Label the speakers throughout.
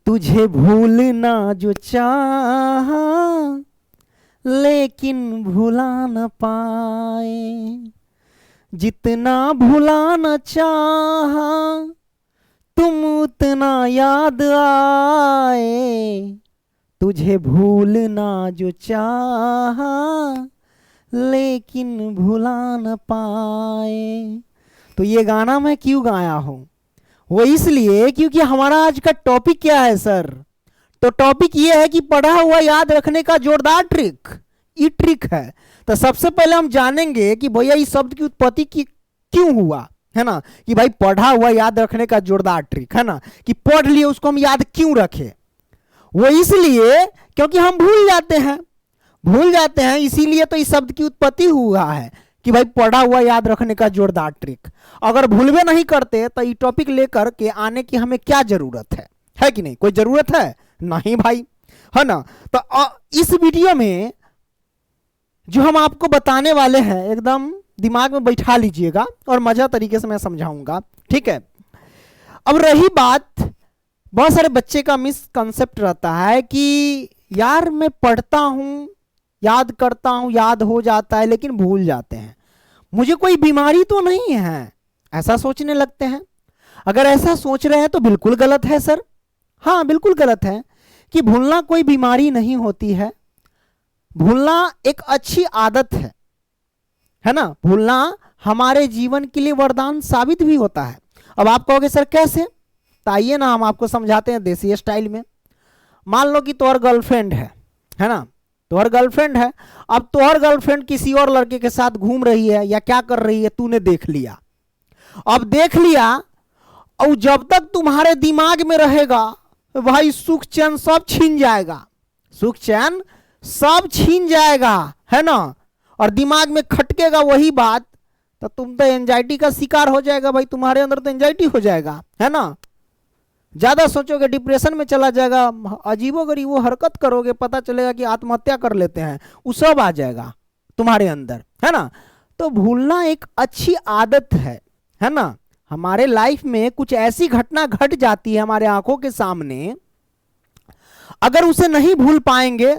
Speaker 1: तुझे भूलना जो चाहा लेकिन भुला न पाए, जितना भुलाना चाहा तुम उतना याद आए, तुझे भूलना जो चाहा लेकिन भुला न पाए। तो ये गाना मैं क्यों गाया हूं? वो इसलिए क्योंकि हमारा आज का टॉपिक क्या है सर? तो टॉपिक ये है कि पढ़ा हुआ याद रखने का जोरदार ट्रिक, ये ट्रिक है। तो सबसे पहले हम जानेंगे कि भैया इस शब्द की उत्पत्ति क्यों हुआ, है ना, कि भाई पढ़ा हुआ याद रखने का जोरदार ट्रिक, है ना, कि पढ़ लिए उसको हम याद क्यों रखें? वो इसलिए क्योंकि हम भूल जाते हैं, इसीलिए तो इस शब्द की उत्पत्ति हुआ है कि भाई पढ़ा हुआ याद रखने का जोरदार ट्रिक। अगर भूलवे नहीं करते तो ये टॉपिक लेकर के आने की हमें क्या जरूरत है कि नहीं? कोई जरूरत है नहीं भाई, है ना। तो इस वीडियो में जो हम आपको बताने वाले हैं एकदम दिमाग में बैठा लीजिएगा और मजा तरीके से मैं समझाऊंगा, ठीक है। अब रही बात, बहुत सारे बच्चे का मिसकंसेप्ट रहता है कि यार मैं पढ़ता हूं, याद करता हूं, याद हो जाता है लेकिन भूल जाते हैं, मुझे कोई बीमारी तो नहीं है, ऐसा सोचने लगते हैं। अगर ऐसा सोच रहे हैं तो बिल्कुल गलत है सर। हाँ बिल्कुल गलत है कि भूलना कोई बीमारी नहीं होती है। भूलना एक अच्छी आदत है ना। भूलना हमारे जीवन के लिए वरदान साबित भी होता है। अब आप कहोगे सर कैसे? तो आइए ना हम आपको समझाते हैं देसी स्टाइल में। मान लो कि तोहर गर्लफ्रेंड है ना, तोहर गर्लफ्रेंड है। अब तोहर गर्लफ्रेंड किसी और लड़के के साथ घूम रही है या क्या कर रही है तूने देख लिया। अब देख लिया और जब तक तुम्हारे दिमाग में रहेगा भाई सुख चैन सब छीन जाएगा, सुख चैन सब छीन जाएगा, है ना, और दिमाग में खटकेगा वही बात, तो तुम तो एंजाइटी का शिकार हो जाएगा भाई। तुम्हारे अंदर तो एंजाइटी हो जाएगा, है ना, ज्यादा सोचोगे, डिप्रेशन में चला जाएगा, अजीबोगरीब हरकत करोगे, पता चलेगा कि आत्महत्या कर लेते हैं, वो सब आ जाएगा तुम्हारे अंदर, है ना। तो भूलना एक अच्छी आदत है ना। हमारे लाइफ में कुछ ऐसी घटना घट जाती है हमारे आंखों के सामने, अगर उसे नहीं भूल पाएंगे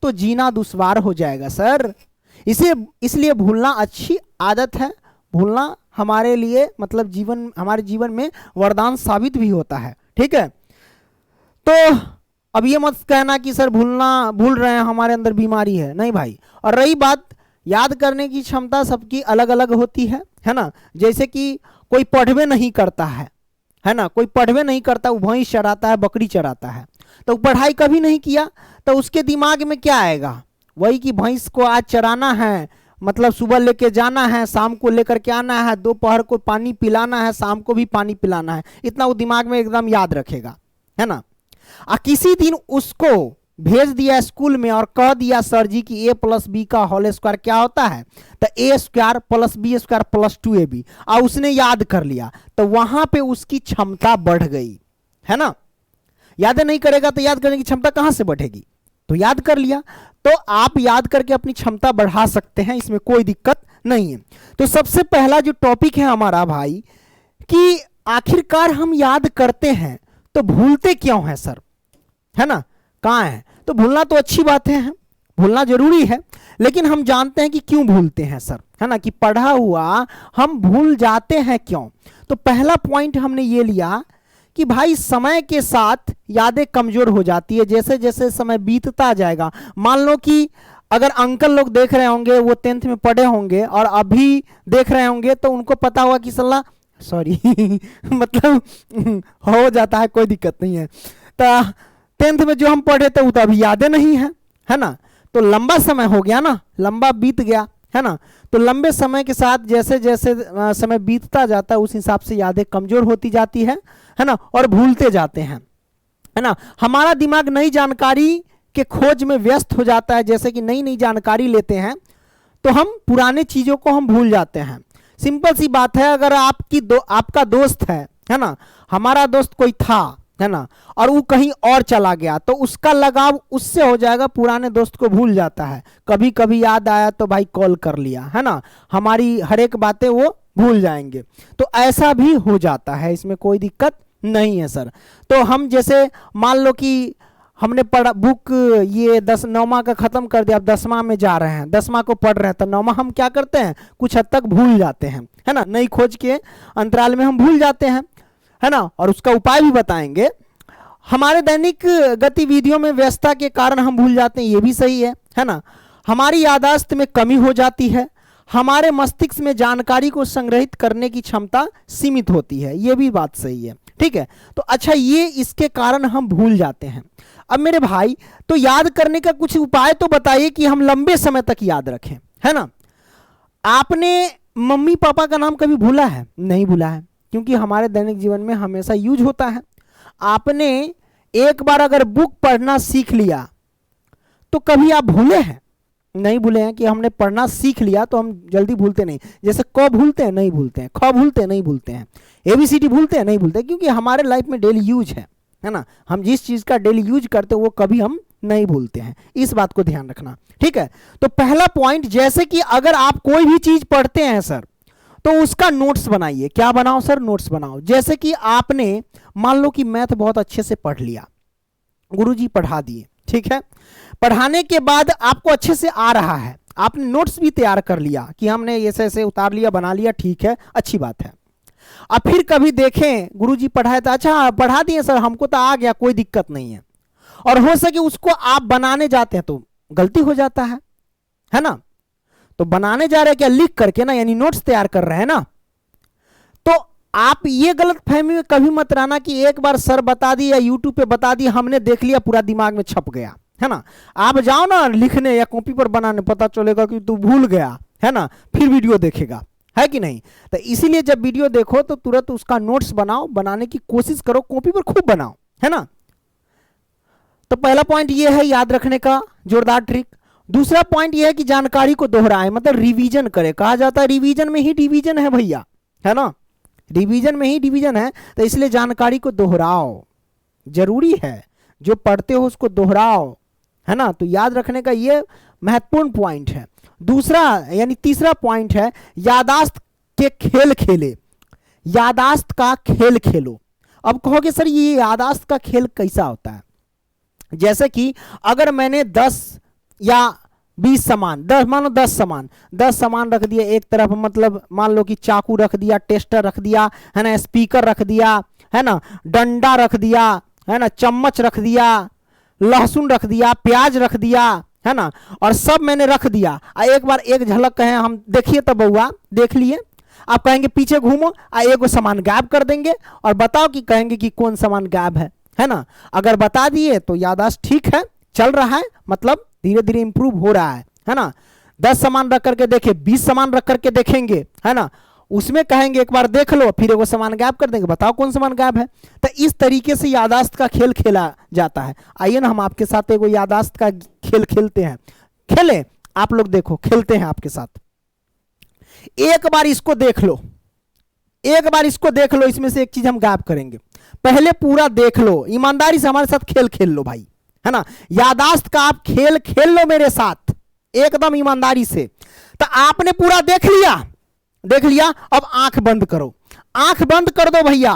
Speaker 1: तो जीना दुश्वार हो जाएगा सर। इसलिए भूलना अच्छी आदत है। भूलना हमारे लिए मतलब हमारे जीवन में वरदान साबित भी होता है, ठीक है। तो अब ये मत कहना कि सर भूल रहे हैं हमारे अंदर बीमारी है, नहीं भाई। और रही बात, याद करने की क्षमता सबकी अलग अलग होती है ना। जैसे कि कोई पढ़वे नहीं करता है ना, कोई पढ़वे नहीं करता, वो भैंस चराता है, बकरी चराता है, तो पढ़ाई कभी नहीं किया, तो उसके दिमाग में क्या आएगा? वही कि भैंस को आज चराना है, मतलब सुबह लेके जाना है, शाम को लेकर के आना है, दोपहर को पानी पिलाना है, शाम को भी पानी पिलाना है, इतना वो दिमाग में एकदम याद रखेगा, है ना। किसी दिन उसको भेज दिया स्कूल में और कह दिया सर जी कि a+b का होल स्क्वायर क्या होता है, तो a² + b² + 2ab, और उसने याद कर लिया, तो वहां पे उसकी क्षमता बढ़ गई, है ना। याद नहीं करेगा तो याद करने की क्षमता कहां से बढ़ेगी? तो याद कर लिया, तो आप याद करके अपनी क्षमता बढ़ा सकते हैं, इसमें कोई दिक्कत नहीं है। तो सबसे पहला जो टॉपिक है हमारा भाई कि आखिरकार हम याद करते हैं तो भूलते क्यों हैं सर, है ना, कहाँ है? तो भूलना तो अच्छी बात है, भूलना जरूरी है, लेकिन हम जानते हैं कि क्यों भूलते हैं सर, है ना, कि पढ़ा हुआ हम भूल जाते हैं क्यों। तो पहला पॉइंट हमने ये लिया कि भाई समय के साथ यादें कमजोर हो जाती है, जैसे जैसे समय बीतता जाएगा। मान लो कि अगर अंकल लोग देख रहे होंगे, वो 10th में पढ़े होंगे और अभी देख रहे होंगे, तो उनको पता होगा कि सल्ला सॉरी मतलब हो जाता है, कोई दिक्कत नहीं है। तो 10th में जो हम पढ़े थे वो तो अभी यादें नहीं है ना। तो लंबा समय हो गया ना, लंबा बीत गया, है ना। तो लंबे समय के साथ जैसे जैसे समय बीतता जाता है उस हिसाब से यादें कमजोर होती जाती है ना, और भूलते जाते हैं, है ना। हमारा दिमाग नई जानकारी के खोज में व्यस्त हो जाता है, जैसे कि नई नई जानकारी लेते हैं तो हम पुराने चीजों को हम भूल जाते हैं। सिंपल सी बात है, अगर आपका दोस्त है ना, हमारा दोस्त कोई था, है ना, और वो कहीं और चला गया, तो उसका लगाव उससे हो जाएगा, पुराने दोस्त को भूल जाता है। कभी कभी याद आया तो भाई कॉल कर लिया, है ना, हमारी हर एक बातें वो भूल जाएंगे। तो ऐसा भी हो जाता है, इसमें कोई दिक्कत नहीं है सर। तो हम जैसे मान लो कि हमने पढ़ा बुक ये 9वां का खत्म कर दिया, अब 10वां में जा रहे हैं, 10वां को पढ़ रहे हैं, तो 9वां हम क्या करते हैं, कुछ हद तक भूल जाते हैं, है ना, नई खोज के अंतराल में हम भूल जाते हैं, है ना। और उसका उपाय भी बताएंगे। हमारे दैनिक गतिविधियों में व्यस्तता के कारण हम भूल जाते हैं, ये भी सही है ना। हमारी याददाश्त में कमी हो जाती है, हमारे मस्तिष्क में जानकारी को संग्रहित करने की क्षमता सीमित होती है, ये भी बात सही है, ठीक है। तो अच्छा, ये इसके कारण हम भूल जाते हैं। अब मेरे भाई, तो याद करने का कुछ उपाय तो बताइए कि हम लंबे समय तक याद रखें, है ना। आपने मम्मी पापा का नाम कभी भूला है? नहीं भूला है, क्योंकि हमारे दैनिक जीवन में हमेशा यूज होता है। आपने एक बार अगर बुक पढ़ना सीख लिया तो कभी आप भूले हैं? नहीं भूले हैं। कि हमने पढ़ना सीख लिया तो हम जल्दी भूलते नहीं। जैसे क भूलते हैं? नहीं भूलते हैं। ख भूलते हैं? नहीं भूलते हैं। ABCD भूलते हैं? नहीं भूलते, क्योंकि हमारे लाइफ में डेली यूज है ना। हम जिस चीज का डेली यूज करते हैं वो कभी हम नहीं भूलते हैं, इस बात को ध्यान रखना, ठीक है। तो पहला पॉइंट, जैसे कि अगर आप कोई भी चीज पढ़ते हैं सर, तो उसका नोट्स बनाइए। क्या बनाओ सर? नोट्स बनाओ। जैसे कि आपने मान लो कि मैथ बहुत अच्छे से पढ़ लिया, गुरुजी पढ़ा दिए, ठीक है। पढ़ाने के बाद आपको अच्छे से आ रहा है, आपने नोट्स भी तैयार कर लिया कि हमने ऐसे ऐसे उतार लिया, बना लिया, ठीक है, अच्छी बात है। अब फिर कभी देखें गुरुजी पढ़ाए तो अच्छा पढ़ा दिए सर, हमको तो आ गया, कोई दिक्कत नहीं है, और हो सके उसको आप बनाने जाते हैं तो गलती हो जाता है ना। तो बनाने जा रहे हैं क्या? लिख करके ना, यानी नोट्स तैयार कर रहे हैं ना। तो आप ये गलत फहमी में कभी मत रहना कि एक बार सर बता दी या यूट्यूब पे बता दी, हमने देख लिया, पूरा दिमाग में छप गया, है ना। आप जाओ ना लिखने या कॉपी पर बनाने, पता चलेगा कि तू भूल गया, है ना, फिर वीडियो देखेगा, है कि नहीं। तो इसीलिए जब वीडियो देखो तो तुरंत उसका नोट्स बनाओ, बनाने की कोशिश करो, कॉपी पर खूब बनाओ, है ना। तो पहला पॉइंट ये है याद रखने का जोरदार ट्रिक। दूसरा पॉइंट ये है कि जानकारी को दोहराएं, मतलब रिवीजन करें। कहा जाता है रिवीजन में ही डिवीजन है भैया, है ना, रिवीजन में ही डिवीजन है। तो इसलिए जानकारी को दोहराओ, जरूरी है, जो पढ़ते हो उसको दोहराओ, है ना। तो याद रखने का ये महत्वपूर्ण पॉइंट है। दूसरा यानी तीसरा पॉइंट है यादाश्त के खेल खेले, यादाश्त का खेल खेलो। अब कहोगे सर ये यादाश्त का खेल कैसा होता है? जैसे कि अगर मैंने 10 या 20 सामान, 10 मानो 10 सामान रख दिया एक तरफ, मतलब मान लो कि चाकू रख दिया, टेस्टर रख दिया, है ना, स्पीकर रख दिया, है ना, डंडा रख दिया, है ना, चम्मच रख दिया, लहसुन रख दिया, प्याज रख दिया, है ना, और सब मैंने रख दिया। एक बार एक झलक कहें हम, देखिए तो बउआ, देख लिए, आप कहेंगे पीछे घूमो, एक सामान गायब कर देंगे और बताओ कि कहेंगे कि कौन सामान गायब है ना। अगर बता दिए तो याददाश्त ठीक है, चल रहा है, मतलब धीरे धीरे इंप्रूव हो रहा है ना। 10 सामान रख करके देखे, 20 सामान रख करके देखेंगे, है ना, उसमें कहेंगे एक बार देख लो, फिर वो सामान गायब कर देंगे, बताओ कौन सामान गायब है। तो इस तरीके से याददाश्त का खेल खेला जाता है। आइए ना हम आपके साथ एक याददाश्त का खेल खेलते हैं। खेले आप लोग, देखो खेलते हैं आपके साथ। एक बार इसको देख लो, एक बार इसको देख लो, इसमें से एक चीज हम गायब करेंगे। पहले पूरा देख लो, ईमानदारी से हमारे साथ खेल खेल लो भाई, है ना। याददाश्त का आप खेल खेल लो मेरे साथ एकदम ईमानदारी से। तो आपने पूरा देख लिया, अब आंख बंद करो, आंख बंद कर दो भैया,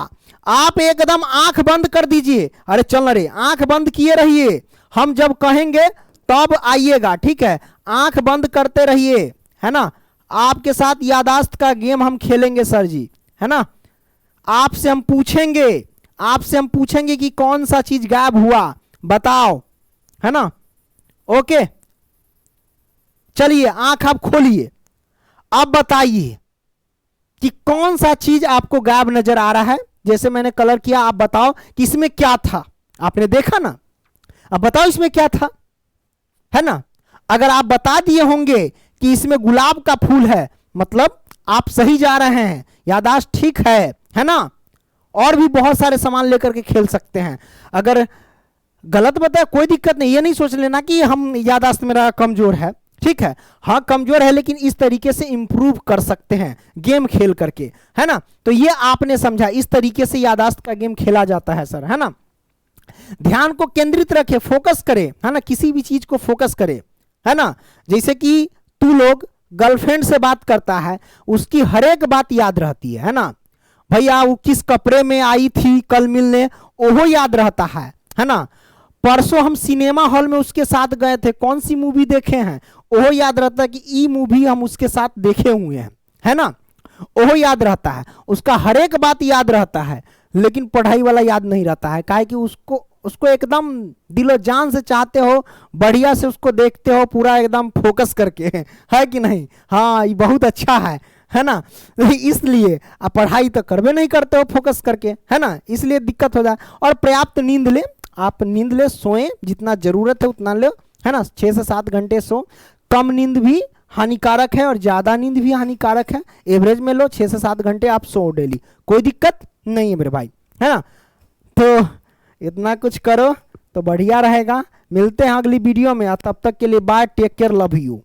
Speaker 1: आप एकदम आंख बंद कर दीजिए। अरे चल रे, आंख बंद किए रहिए, हम जब कहेंगे तब आइएगा, ठीक है। आंख बंद करते रहिए, है ना। आपके साथ याददाश्त का गेम हम खेलेंगे सर जी, है ना। आपसे हम पूछेंगे कि कौन सा चीज गायब हुआ, बताओ, है ना। ओके, चलिए आंख आप खोलिए, अब बताइए कि कौन सा चीज आपको गायब नजर आ रहा है। जैसे मैंने कलर किया, आप बताओ कि इसमें क्या था। आपने देखा ना, अब बताओ इसमें क्या था, है ना। अगर आप बता दिए होंगे कि इसमें गुलाब का फूल है, मतलब आप सही जा रहे हैं, याददाश्त ठीक है ना। और भी बहुत सारे सामान लेकर के खेल सकते हैं। अगर गलत बताया कोई दिक्कत नहीं, ये नहीं सोच लेना कि हम याददाश्त मेरा कमजोर है, ठीक है। हाँ कमजोर है, लेकिन इस तरीके से इंप्रूव कर सकते हैं गेम खेल करके, है ना। तो ये आपने समझा, इस तरीके से याददाश्त का गेम खेला जाता है सर, है ना। ध्यान को केंद्रित रखे, फोकस करे, है ना, किसी भी चीज को फोकस करे, है ना। जैसे कि तू लोग गर्लफ्रेंड से बात करता है, उसकी हर एक बात याद रहती है ना। भैया वो किस कपड़े में आई थी कल मिलने, वो याद रहता है ना। परसों हम सिनेमा हॉल में उसके साथ गए थे, कौन सी मूवी देखे हैं, वो याद रहता है कि ई मूवी हम उसके साथ देखे हुए हैं, है ना। वो याद रहता है, उसका हर एक बात याद रहता है, लेकिन पढ़ाई वाला याद नहीं रहता है। काहे कि उसको एकदम दिलो जान से चाहते हो, बढ़िया से उसको देखते हो पूरा एकदम फोकस करके, है कि नहीं। हाँ ये बहुत अच्छा है ना। इसलिए आप पढ़ाई तो करबे नहीं करते हो फोकस करके, है ना, इसलिए दिक्कत हो जाए। और पर्याप्त नींद ले, आप नींद ले, सोएं, जितना जरूरत है उतना ले, है ना। 6 से 7 घंटे सो। कम नींद भी हानिकारक है और ज्यादा नींद भी हानिकारक है। एवरेज में लो, 6 से 7 घंटे आप सो डेली, कोई दिक्कत नहीं है मेरे भाई, है ना। तो इतना कुछ करो तो बढ़िया रहेगा। मिलते हैं अगली वीडियो में, तब तक के लिए bye, take care, love you.